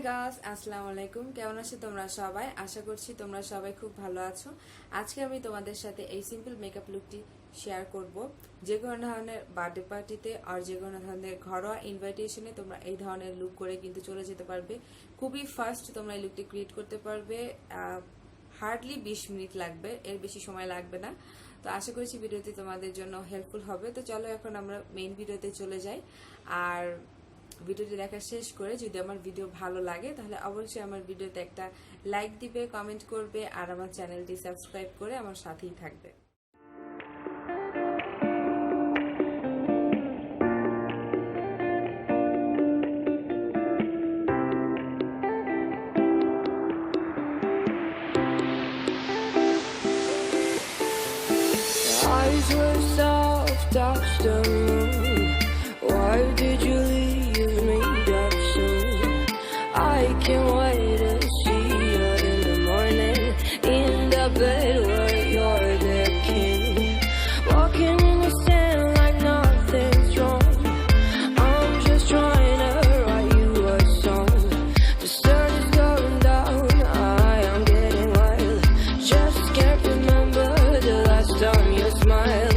গাইস আসসালামু আলাইকুম। কেমন আছো তোমরা সবাই? আশা করছি তোমরা সবাই খুব ভালো আছো। আজকে আমি তোমাদের সাথে এই সিম্পল মেকআপ লুকটি শেয়ার করব। যে কোনো ধরনের বার্থডে পার্টিতে আর যে কোনো ধরনের ঘরোয়া ইনভাইটেশনে তোমরা এই ধরনের লুক করে কিন্তু চলে যেতে পারবে। খুবই ফাস্ট তোমরা এই লুকটি ক্রিয়েট করতে পারবে। হার্ডলি 20 মিনিট লাগবে, এর বেশি সময় লাগবে না। তো আশা করছি ভিডিওটি তোমাদের জন্য হেল্পফুল হবে। তো চলো এখন আমরা মেইন ভিডিওতে চলে যাই। আর ভিডিওটি দেখা শেষ করে যদি আমার ভিডিও ভালো লাগে তাহলে অবশ্যই আমার ভিডিওতে একটা লাইক দিবে, কমেন্ট করবে আর আমার চ্যানেলটি সাবস্ক্রাইব করে আমার সাথেই থাকবে। Eyes were soft, touched the moon. Why did you leave me that soon? I can't wait to see you in the morning, in the bed where you're the king. Walking in the sand like nothing's wrong. I'm just trying to write you a song. The sun is going down, I am getting wild. Just can't remember the last time you smiled.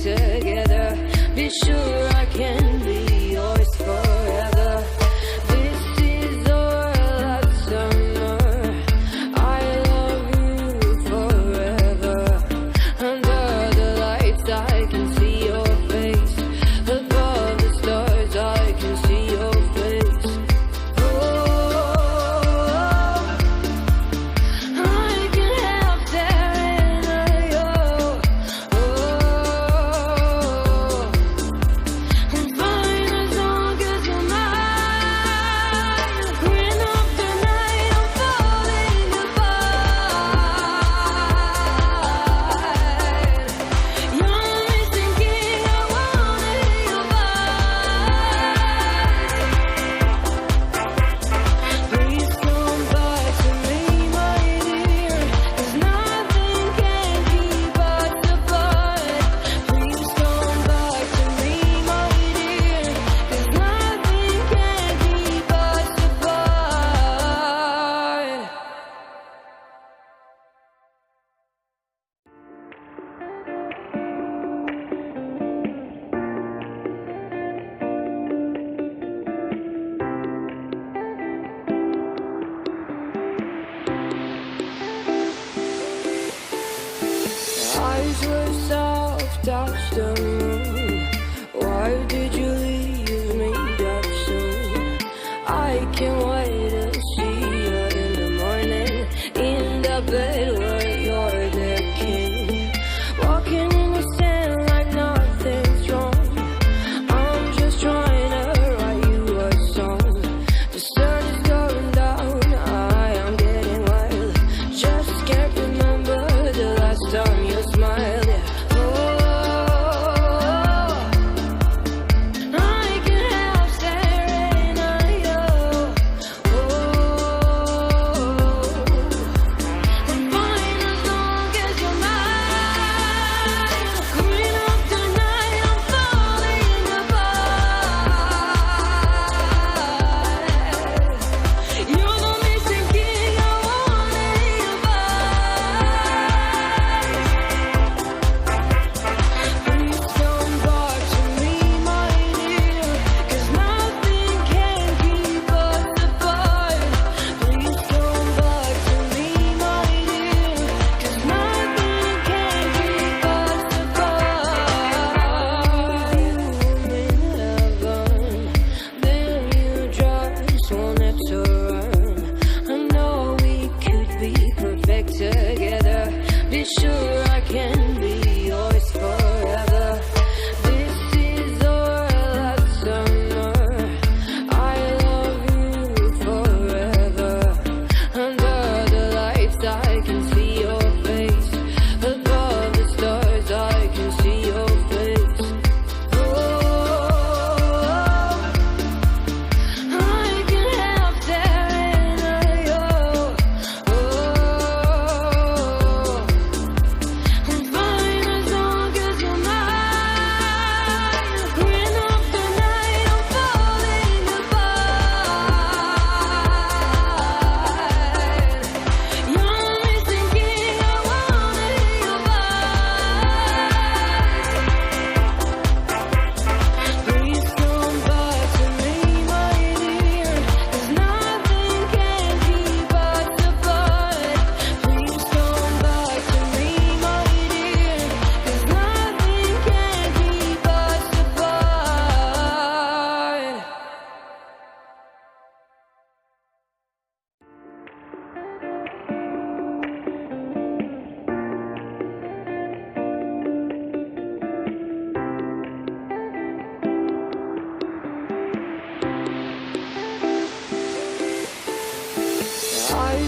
Together, be sure I can be yours forever. This is our last summer. I love you forever. Under the lights I can see your face. Above the stars I can see your face. I can help staring at you. Eyes were soft, touched the moon. Why did you leave me that soon? I can't wait to see you in the morning, in the bed where you're the king. Walking in the sand like nothing's wrong. I'm just trying to write you a song. The sun is going down, I am getting wild. Just can't remember the last time you smiled.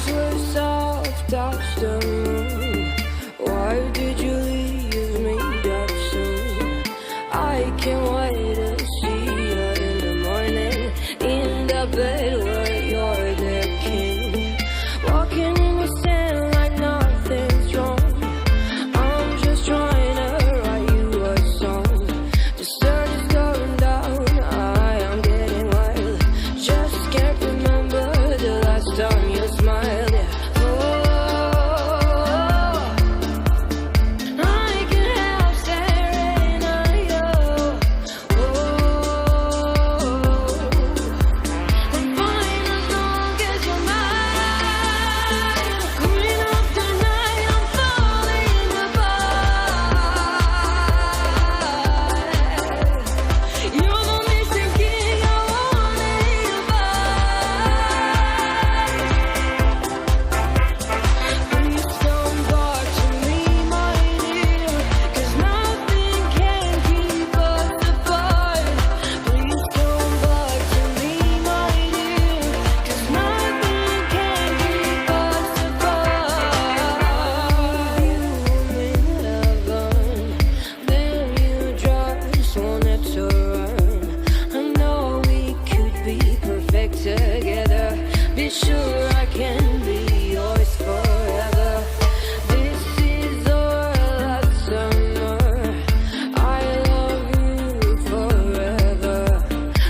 eyes were soft, touched the moon. Why did you leave me that soon? I can't wait to see you in the morning, in the bed where you're the king. Walking in the sand like nothing's wrong. I'm just trying to write you a song. The sun is going down, I am getting wild. Just can't remember the last time you smiled. Together, be sure I can be yours forever. This is our last summer. I love you forever.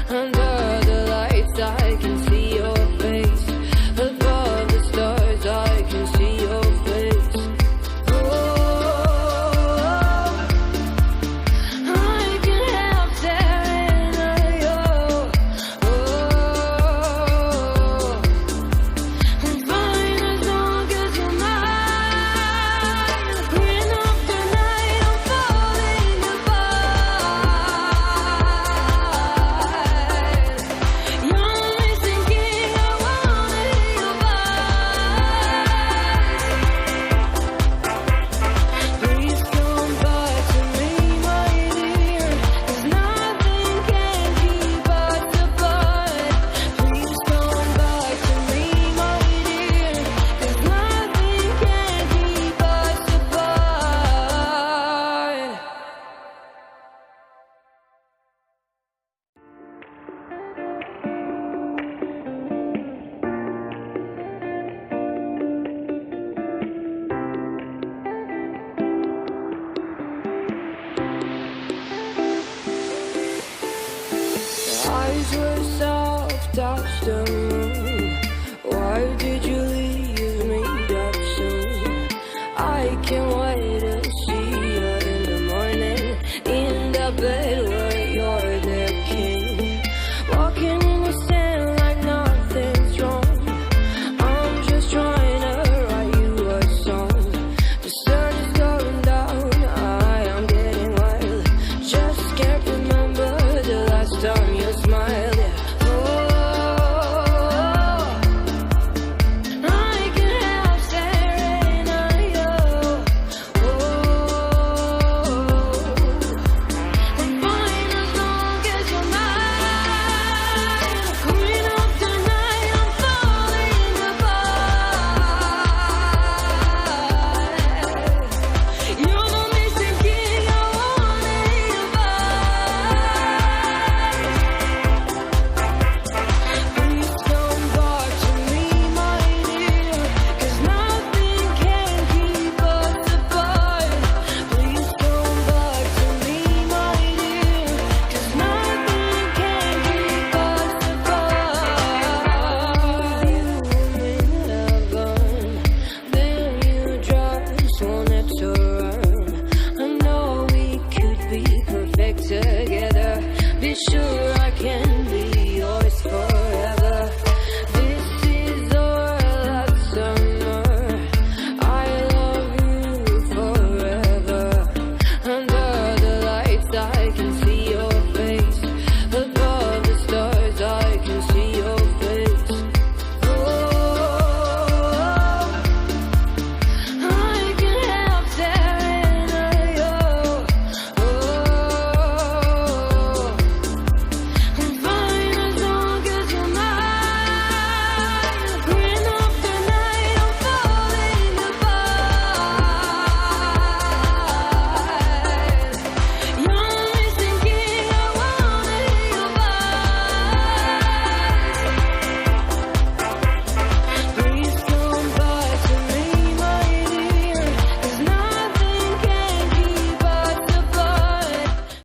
Under the lights I can see your face. Above the stars I can see your face. I can't help staring at you. Eyes were soft, touched the moon. Why did you leave me that soon? I can't wait to see you in the morning, in the bed where you're the king. Walking in the sand like nothing's wrong. I'm just trying to write you a song. The sun is going down, I am getting wild. Just can't remember the last time you smiled. Together, be sure I can